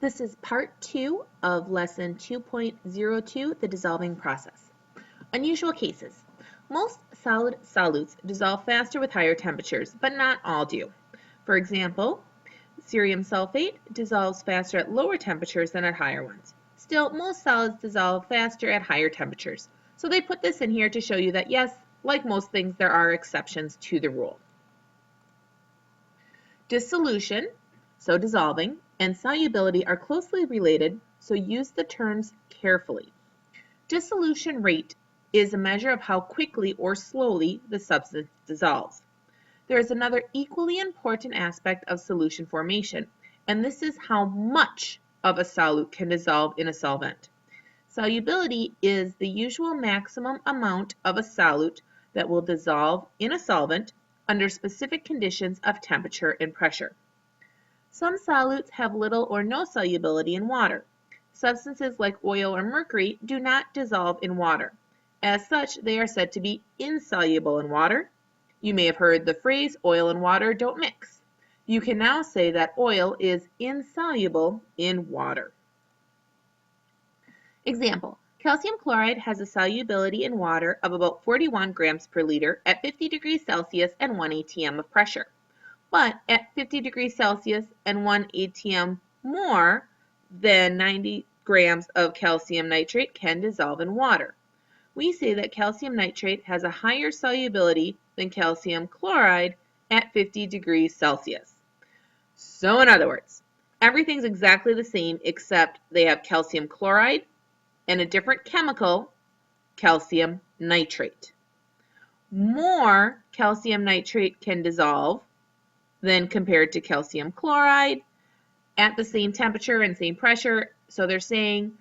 This is part 2 of lesson 2.02, the dissolving process. Unusual cases. Most solid solutes dissolve faster with higher temperatures, but not all do. For example, cerium sulfate dissolves faster at lower temperatures than at higher ones. Still, most solids dissolve faster at higher temperatures. So they put this in here to show you that yes, like most things, there are exceptions to the rule. Dissolution, so dissolving, and solubility are closely related, so use the terms carefully. Dissolution rate is a measure of how quickly or slowly the substance dissolves. There is another equally important aspect of solution formation, and this is how much of a solute can dissolve in a solvent. Solubility is the usual maximum amount of a solute that will dissolve in a solvent under specific conditions of temperature and pressure. Some solutes have little or no solubility in water. Substances like oil or mercury do not dissolve in water. As such, they are said to be insoluble in water. You may have heard the phrase, oil and water don't mix. You can now say that oil is insoluble in water. Example, calcium chloride has a solubility in water of about 41 grams per liter at 50 degrees Celsius and 1 atm of pressure. But at 50 degrees Celsius and 1 atm more than 90 grams of calcium nitrate can dissolve in water. We say that calcium nitrate has a higher solubility than calcium chloride at 50 degrees Celsius. So in other words, everything's exactly the same except they have calcium chloride and a different chemical, calcium nitrate. More calcium nitrate can dissolve than compared to calcium chloride at the same temperature and same pressure. So they're saying,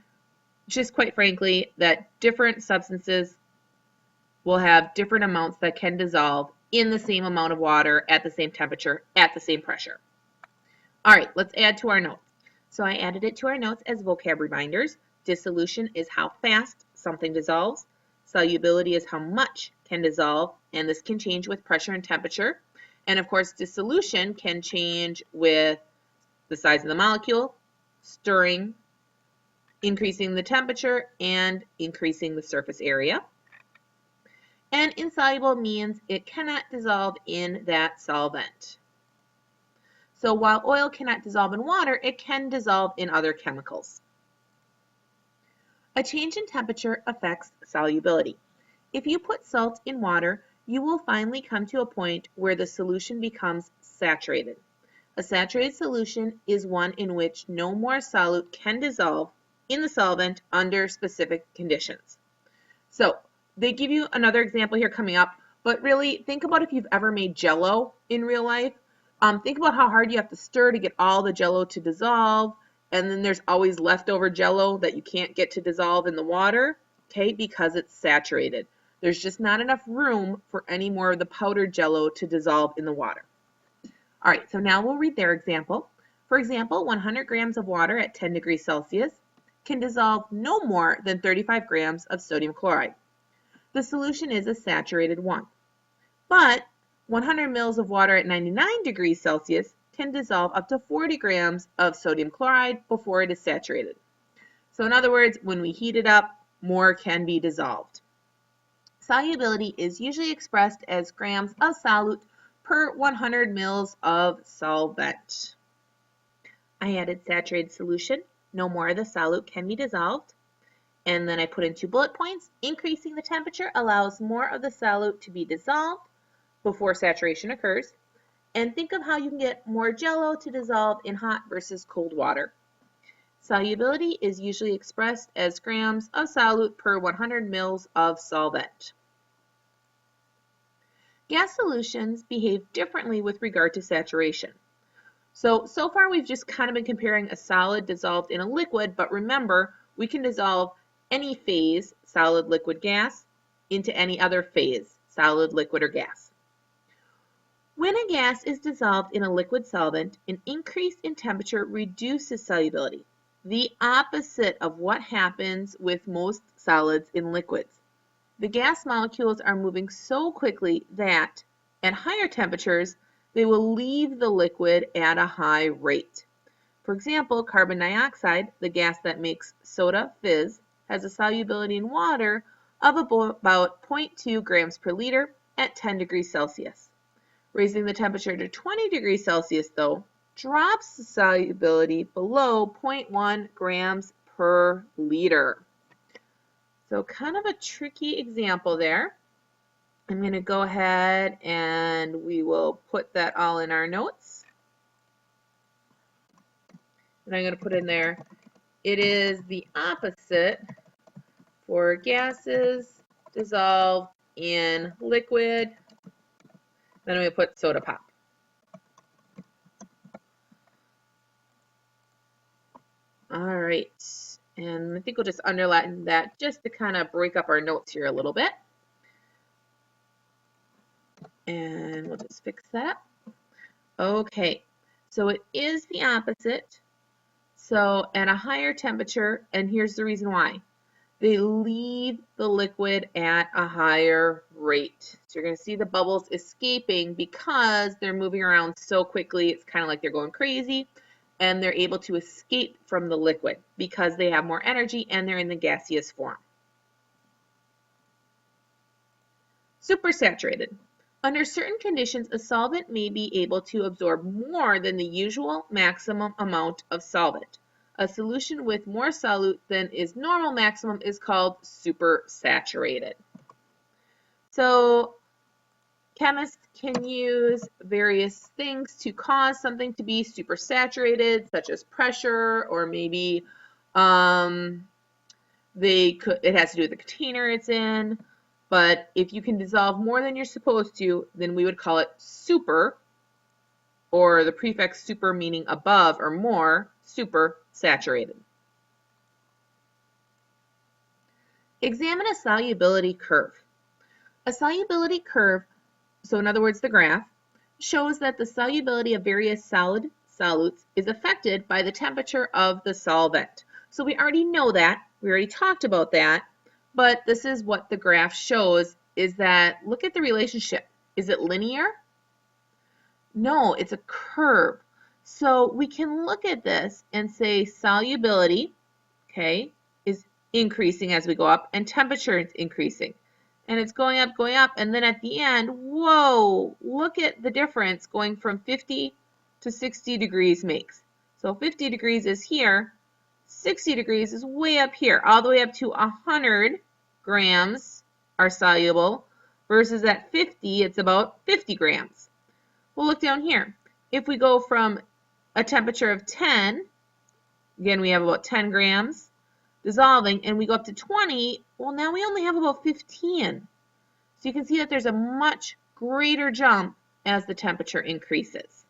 just quite frankly, that different substances will have different amounts that can dissolve in the same amount of water at the same temperature, at the same pressure. All right, let's add to our notes. So I added it to our notes as vocab reminders. Dissolution is how fast something dissolves. Solubility is how much can dissolve, and this can change with pressure and temperature. And of course, dissolution can change with the size of the molecule, stirring, increasing the temperature, and increasing the surface area. And insoluble means it cannot dissolve in that solvent. So while oil cannot dissolve in water, it can dissolve in other chemicals. A change in temperature affects solubility. If you put salt in water, you will finally come to a point where the solution becomes saturated. A saturated solution is one in which no more solute can dissolve in the solvent under specific conditions. So they give you another example here coming up, but really think about if you've ever made Jell-O in real life. Think about how hard you have to stir to get all the Jell-O to dissolve, and then there's always leftover Jell-O that you can't get to dissolve in the water, okay, because it's saturated. There's just not enough room for any more of the powdered Jell-O to dissolve in the water. All right, so now we'll read their example. For example, 100 grams of water at 10 degrees Celsius can dissolve no more than 35 grams of sodium chloride. The solution is a saturated one. But 100 mils of water at 99 degrees Celsius can dissolve up to 40 grams of sodium chloride before it is saturated. So in other words, when we heat it up, more can be dissolved. Solubility is usually expressed as grams of solute per 100 mils of solvent. I added saturated solution. No more of the solute can be dissolved. And then I put in 2 bullet points. Increasing the temperature allows more of the solute to be dissolved before saturation occurs. And think of how you can get more Jell-O to dissolve in hot versus cold water. Solubility is usually expressed as grams of solute per 100 mils of solvent. Gas solutions behave differently with regard to saturation. So far we've just kind of been comparing a solid dissolved in a liquid, but remember, we can dissolve any phase, solid, liquid, gas, into any other phase, solid, liquid, or gas. When a gas is dissolved in a liquid solvent, an increase in temperature reduces solubility, the opposite of what happens with most solids in liquids. The gas molecules are moving so quickly that, at higher temperatures, they will leave the liquid at a high rate. For example, carbon dioxide, the gas that makes soda fizz, has a solubility in water of about 0.2 grams per liter at 10 degrees Celsius. Raising the temperature to 20 degrees Celsius, though, drops the solubility below 0.1 grams per liter. So kind of a tricky example there. I'm going to go ahead and we will put that all in our notes. And I'm going to put in there, it is the opposite for gases dissolved in liquid. Then I'm going to put soda pop. All right, and I think we'll just underline that just to kind of break up our notes here a little bit. And we'll just fix that. Okay, so it is the opposite. So at a higher temperature, and here's the reason why. They leave the liquid at a higher rate. So you're going to see the bubbles escaping because they're moving around so quickly. It's kind of like they're going crazy, and they're able to escape from the liquid because they have more energy and they're in the gaseous form. Supersaturated. Under certain conditions, a solvent may be able to absorb more than the usual maximum amount of solvent. A solution with more solute than is normal maximum is called supersaturated. So chemists can use various things to cause something to be supersaturated, such as pressure, or maybe it has to do with the container it's in. But if you can dissolve more than you're supposed to, then we would call it super, or the prefix super meaning above or more, supersaturated. Examine a solubility curve. A solubility curve, so in other words the graph, shows that the solubility of various solutes is affected by the temperature of the solvent. So we already know that, we already talked about that. But this is what the graph shows, is that, look at the relationship. Is it linear? No, it's a curve. So we can look at this and say solubility, okay, is increasing as we go up, and temperature is increasing. And it's going up, and then at the end, whoa, look at the difference going from 50 to 60 degrees makes. So 50 degrees is here, 60 degrees is way up here, all the way up to 100 grams are soluble, versus at 50, it's about 50 grams. We'll look down here. If we go from a temperature of 10, again, we have about 10 grams dissolving, and we go up to 20, well, now we only have about 15. So you can see that there's a much greater jump as the temperature increases.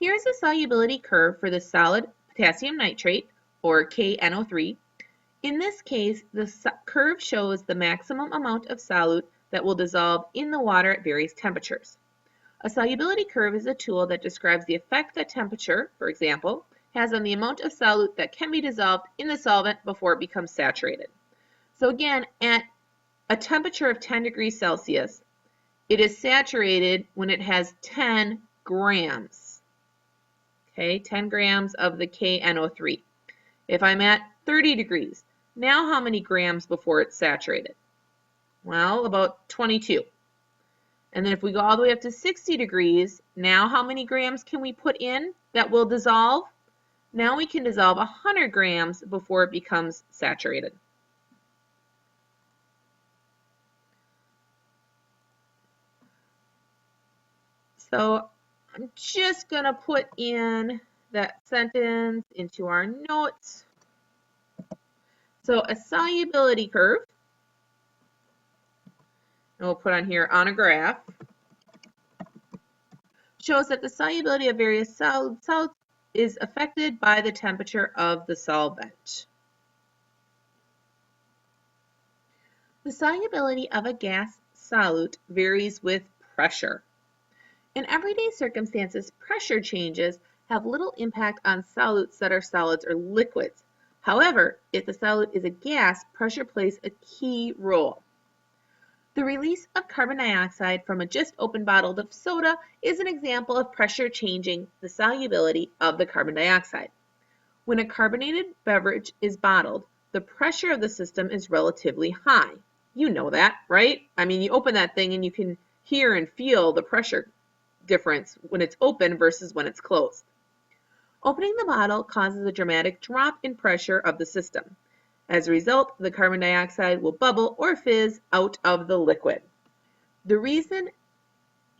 Here's the solubility curve for the solid potassium nitrate, or KNO3. In this case, the curve shows the maximum amount of solute that will dissolve in the water at various temperatures. A solubility curve is a tool that describes the effect that temperature, for example, has on the amount of solute that can be dissolved in the solvent before it becomes saturated. So again, at a temperature of 10 degrees Celsius, it is saturated when it has 10 grams. Okay, 10 grams of the KNO3. If I'm at 30 degrees, now how many grams before it's saturated? Well, about 22. And then if we go all the way up to 60 degrees, now how many grams can we put in that will dissolve? Now we can dissolve 100 grams before it becomes saturated. So I'm just going to put in that sentence into our notes. So a solubility curve, and we'll put on here on a graph, shows that the solubility of various solids is affected by the temperature of the solvent. The solubility of a gas solute varies with pressure. In everyday circumstances, pressure changes have little impact on solutes that are solids or liquids. However, if the solute is a gas, pressure plays a key role. The release of carbon dioxide from a just open bottle of soda is an example of pressure changing the solubility of the carbon dioxide. When a carbonated beverage is bottled, the pressure of the system is relatively high. You know that, right? I mean, you open that thing and you can hear and feel the pressure difference when it's open versus when it's closed. Opening the bottle causes a dramatic drop in pressure of the system. As a result, the carbon dioxide will bubble or fizz out of the liquid. The reason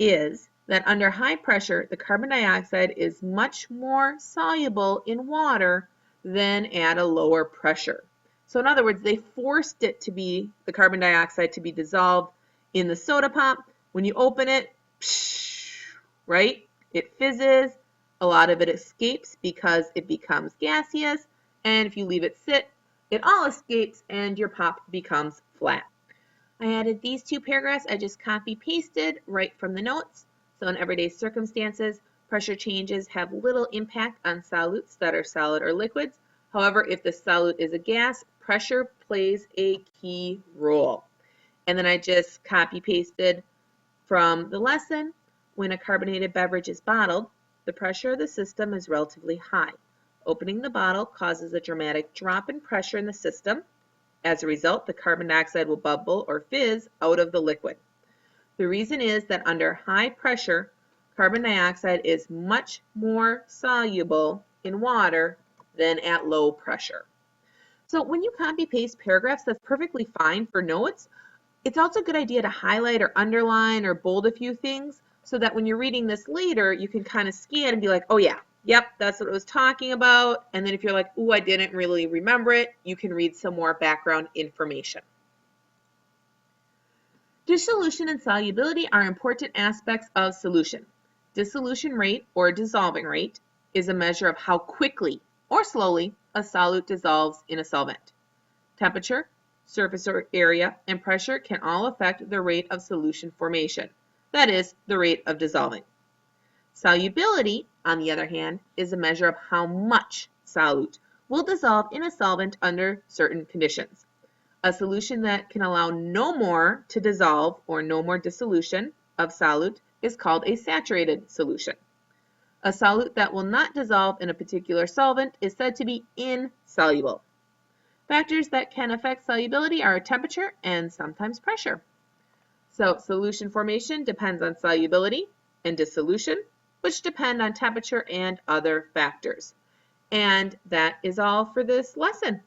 is that under high pressure, the carbon dioxide is much more soluble in water than at a lower pressure. So in other words, they forced it to be, the carbon dioxide to be dissolved in the soda pop. When you open it, right, it fizzes. A lot of it escapes because it becomes gaseous. And if you leave it sit, it all escapes and your pop becomes flat. I added these two paragraphs. I just copy pasted right from the notes. So in everyday circumstances, pressure changes have little impact on solutes that are solid or liquids. However, if the solute is a gas, pressure plays a key role. And then I just copy pasted from the lesson. When a carbonated beverage is bottled, the pressure of the system is relatively high. Opening the bottle causes a dramatic drop in pressure in the system. As a result, the carbon dioxide will bubble or fizz out of the liquid. The reason is that under high pressure, carbon dioxide is much more soluble in water than at low pressure. So when you copy paste paragraphs, that's perfectly fine for notes. It's also a good idea to highlight or underline or bold a few things so that when you're reading this later, you can kind of scan and be like, oh yeah, yep, that's what it was talking about. And then if you're like, ooh, I didn't really remember it, you can read some more background information. Dissolution and solubility are important aspects of solution. Dissolution rate or dissolving rate is a measure of how quickly or slowly a solute dissolves in a solvent. Temperature, surface area, and pressure can all affect the rate of solution formation, that is, the rate of dissolving. Solubility, on the other hand, is a measure of how much solute will dissolve in a solvent under certain conditions. A solution that can allow no more to dissolve or no more dissolution of solute is called a saturated solution. A solute that will not dissolve in a particular solvent is said to be insoluble. Factors that can affect solubility are temperature and sometimes pressure. So solution formation depends on solubility and dissolution, which depend on temperature and other factors. And that is all for this lesson.